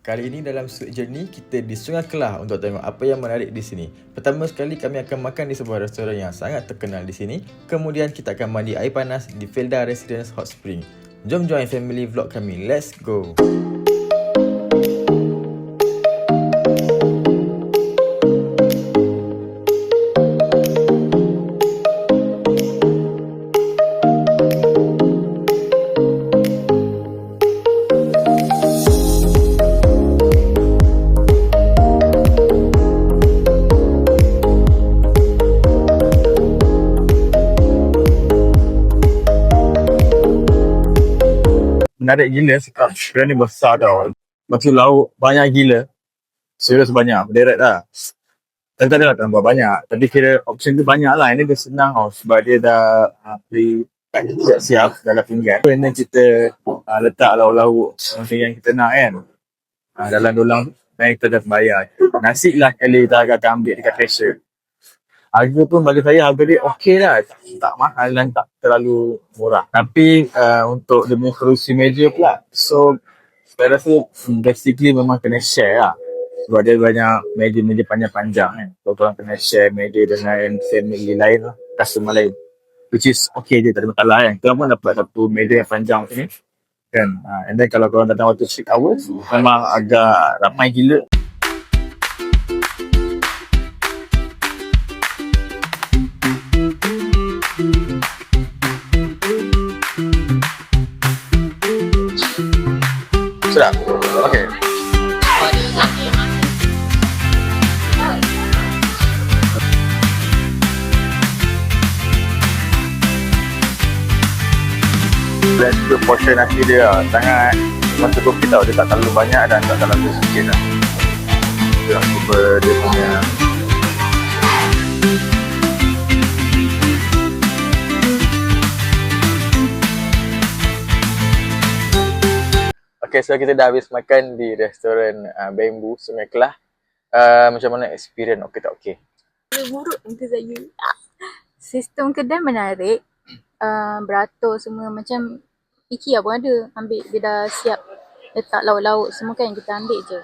Kali ini dalam Sweet Journey, kita di Sungai Kelah untuk tengok apa yang menarik di sini. Pertama sekali, kami akan makan di sebuah restoran yang sangat terkenal di sini. Kemudian, kita akan mandi air panas di Felda Residence Hot Spring. Jom join family vlog kami. Let's go! Menarik gila sebab restoran ni besar tau. Lepas tu lauk banyak gila. Serius banyak, berderet lah. Dan tak adalah tambah banyak. Tapi kira option tu banyak lah. Ini dia senang tau sebab dia dah siap-siap dalam pinggan. And then kita letak lauk-lauk macam yang kita nak kan. Dalam dolang dan kita dah bayar. Nasi lah kali kita akan ambil dekat cashier. Harga pun bagi saya harga dia okey lah. Tak mahal dan tak terlalu murah. Tapi untuk dia punya kerusi meja pula. So saya rasa basically memang kena share lah. Sebab dia banyak meja-meja panjang-panjang kan. So korang kena share meja dengan family lain lah. Customer lain. Which is okay je, tak ada masalah kan. Korang pun dapat satu meja yang panjang macam ni. Kan. And then kalau korang datang waktu peak hours, memang agak ramai gila. Sedap. Okay. Dan juga portion nasi dia sangat mencukupi tau. Dia tak terlalu banyak dan tak terlalu sikit lah. Dia nak cuba dia punya Okay, so kita dah habis makan di restoran Bamboo Sungai Kelah. Macam mana experience? Okey tak okey? Buruk untuk saya. Sistem kedai menarik. Beratur semua macam IKEA pun ada. Ambil dia dah siap letak lauk-lauk semua kan, kita ambil je.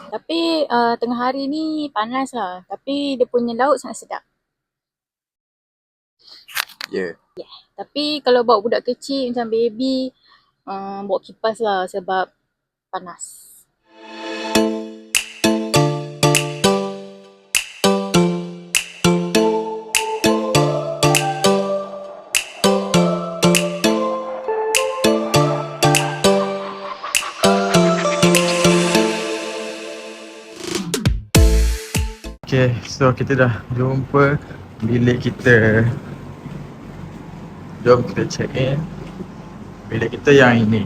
Tapi tengah hari ni panas lah. Tapi dia punya lauk sangat sedap. Ya. Yeah. Tapi kalau bawa budak kecil macam baby, bawa kipas lah sebab panas. Okay, so kita dah jumpa bilik kita. Jom kita check in. Bilik kita yang ini.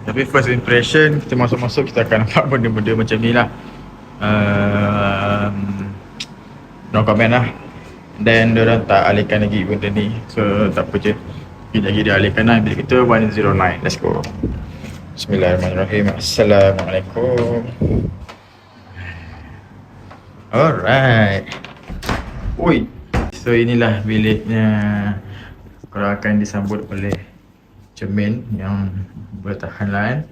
Tapi first impression, kita masuk-masuk kita akan nampak benda-benda macam ni lah. No comment lah. Then diorang tak alihkan lagi benda ni. So tak apa je. Sekejap lagi dia alihkan lah. Bilik kita 109. Let's go. Bismillahirrahmanirrahim. Assalamualaikum. Alright. Oi. So inilah biliknya. Korang akan disambut oleh cermin yang bertahan.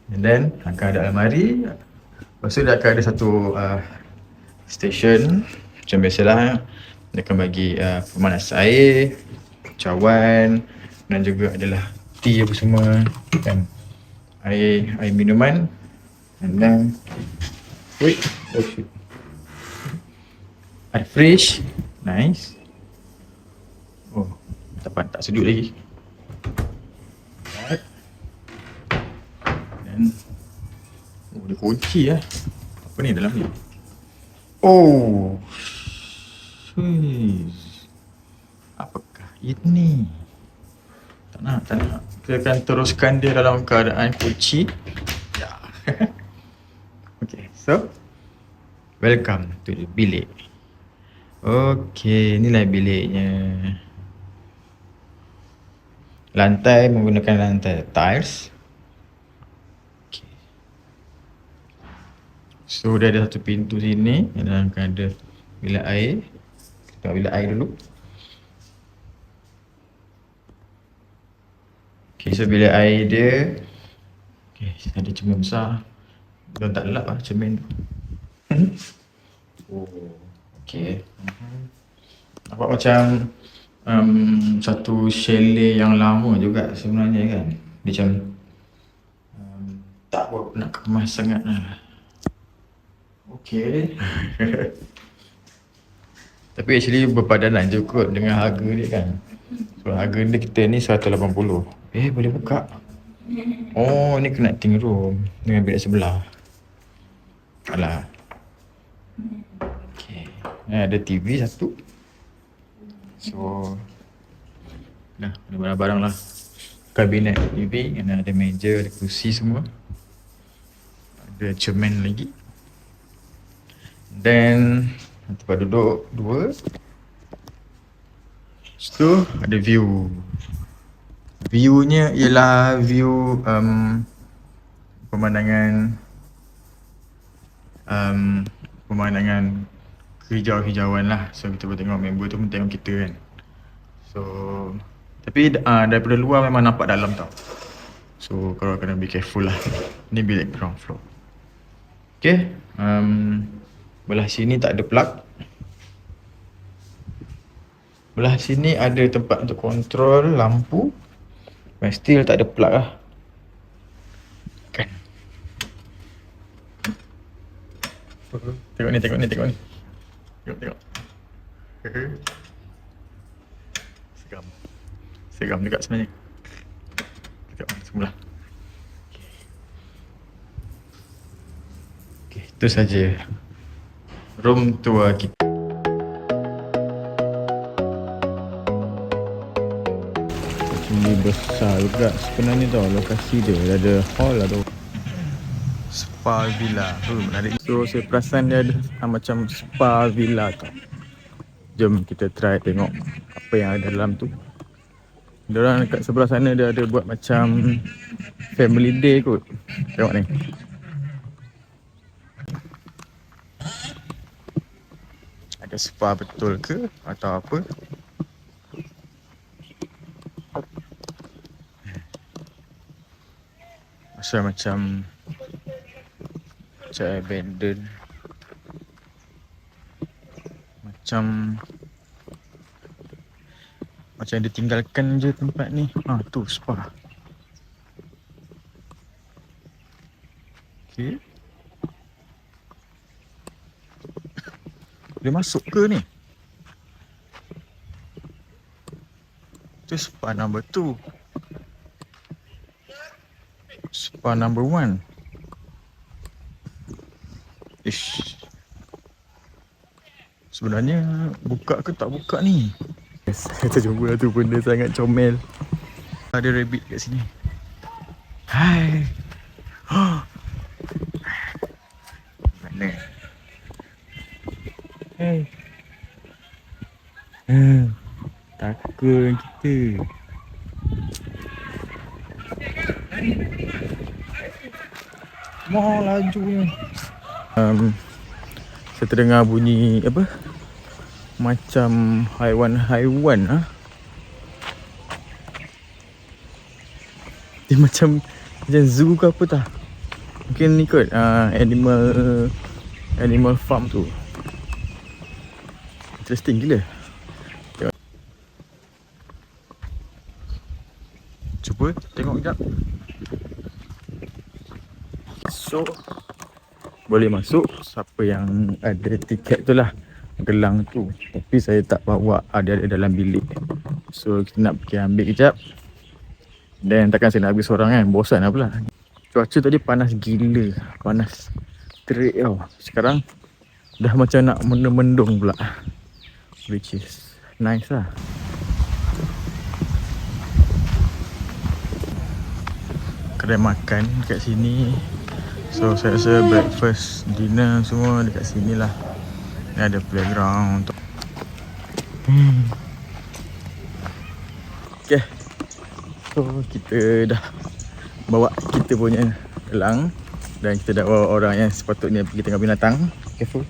And then akan ada almari. Lepas tu dia akan ada satu station. Macam biasalah. Dia akan bagi pemanas air, cawan dan juga adalah tea apa semua kan. Air minuman. And then wait, oh shit. Air fresh. Nice. Oh, tak sejuk lagi. Alright. Dan dia kunci lah. Apa ni dalam ni? Oh, apakah ini? Tak nak. Kita akan teruskan dia dalam keadaan kunci. Ya. Okay, so welcome to the bilik. Okay, inilah biliknya. Lantai menggunakan lantai tiles. Okay. So dia ada satu pintu sini dan akan ada bilik air. Kita tengok bilik air dulu. Okay, so bilik air dia Okay, ada cermin besar. Dah tak lap lah cermin tu. Oh, okay. Nampak macam satu chalet yang lama juga sebenarnya kan. Dia macam tak berapa nak kemas sangat lah. Okay. Tapi actually berpadanan je kot dengan harga dia kan. So harga dia kita ni 180. Boleh buka. Oh, ni connecting room dengan bilik sebelah. Alah. Okay. Ada TV satu. So dah ada barang-barang lah. Kabinet TV, ada meja, ada kursi semua. Ada cermin lagi. Then tempat duduk 2. Lepas tu ada view. View-nya ialah view pemandangan pemandangan hijau-hijauan lah. So kita boleh tengok member tu pun tengok kita kan. So tapi daripada luar memang nampak dalam tau. So korang kena be careful lah. Ni bilik ground floor. Okay, belah sini tak ada plug. Belah sini ada tempat untuk kontrol lampu. But still tak ada plug lah. Kan. Tengok ni. Tengok. Seram dekat sebenarnya. Tengok sebelah. Okay, itu saja room tour kita. Ini besar juga sebenarnya tau lokasi dia. Ada hall, ada spa villa. Menarik. So saya perasan dia ada macam spa villa tau. Jom kita try tengok apa yang ada dalam tu. Diorang dekat sebelah sana dia ada buat macam family day kot. Tengok ni. Ada spa betul ke atau apa? Rasa macam abandoned. Macam ditinggalkan je tempat ni. Tu spa. Okay. Boleh masuk ke ni? Tu spa number 2. Spa number 1. Ish. Sebenarnya buka ke tak buka ni? Kita jumpa tu benda sangat comel. Ada rabbit kat sini. Hai. Mana? Hai. Takut kita. Mau laju ni. Saya terdengar bunyi apa? Macam haiwan-haiwan . Dia macam zoo ke apa tak? Mungkin ni kot animal farm tu. Interesting gila. Cuba tengok sekejap. So boleh masuk siapa yang ada tiket tu lah, gelang tu. Tapi saya tak bawa, ada dalam bilik. So kita nak pergi ambil kejap. Dan takkan saya nak pergi seorang kan, bosan lah pula. Cuaca tadi panas gila, panas terik tau. Sekarang dah macam nak mendung pula, which is nice lah. Kedai makan dekat sini. So saya rasa breakfast, dinner semua dekat sini lah. Ni ada playground untuk Okay. So kita dah bawa kita punya gelang. Dan kita dah bawa orang yang sepatutnya pergi tengok binatang. Careful.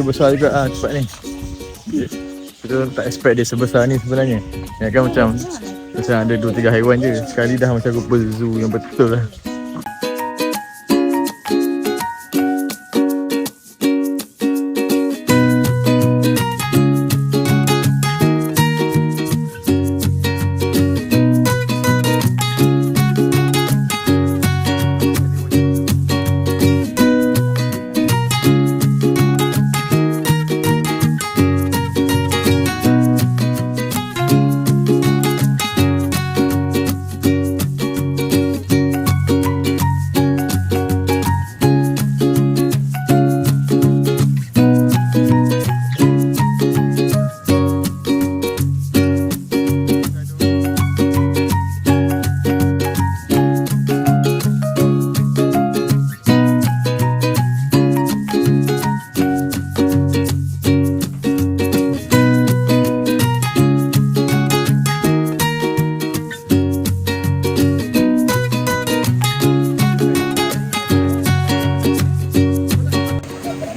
besar juga tempat ni. Kita tak expect dia sebesar ni sebenarnya. Ya kan macam ada 2-3 haiwan je. Sekali dah macam rupa zoo yang betul lah.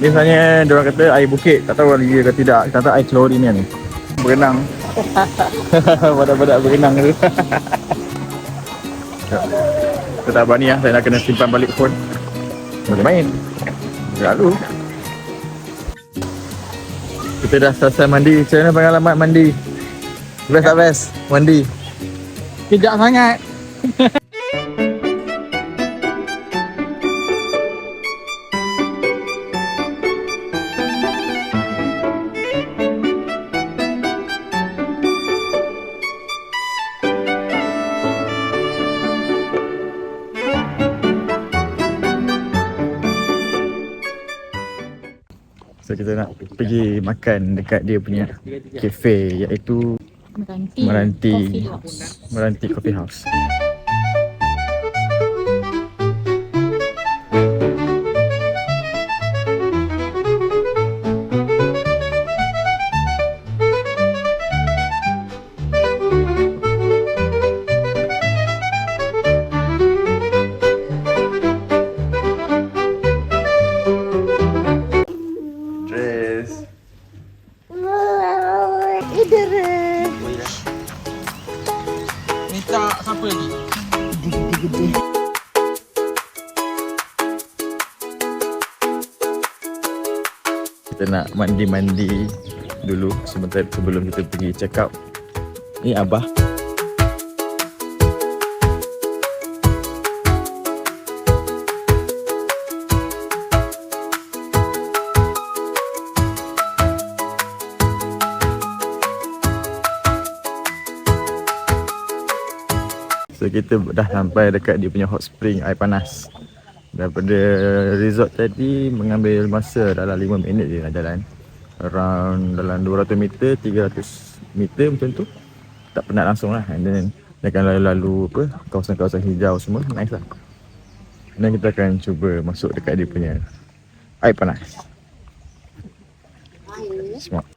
Biasanya diorang kata air bukit, tak tahu dia ke tidak. Kita kata air klorin ni. Berenang. Badak-badak berenang tu. Saya tak berani lah, saya nak kena simpan balik phone. Boleh main. Lalu. Kita dah selesai mandi. Macam mana pengalaman mandi? Best tak best? Mandi? Kejap sangat. So kita nak pergi makan dekat dia punya cafe, iaitu Meranti Coffee House. Minta siapa lagi? Kita nak mandi-mandi dulu sebentar sebelum kita pergi check out. Ni Abah. So kita dah sampai dekat dia punya hot spring air panas. Daripada resort tadi mengambil masa dalam 5 minit je nak jalan. Around dalam 200 meter, 300 meter macam tu. Tak penat langsung lah. And then dia akan lalu apa, kawasan-kawasan hijau semua. Nice lah. Dan kita akan cuba masuk dekat dia punya air panas. Smart.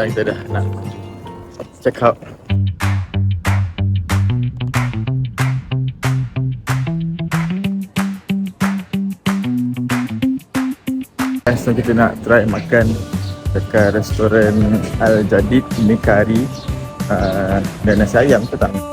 sekarang kita dah nak check out. So kita nak try makan dekat restoran Al Jadid, ini kari dan nasi ayam ke tak?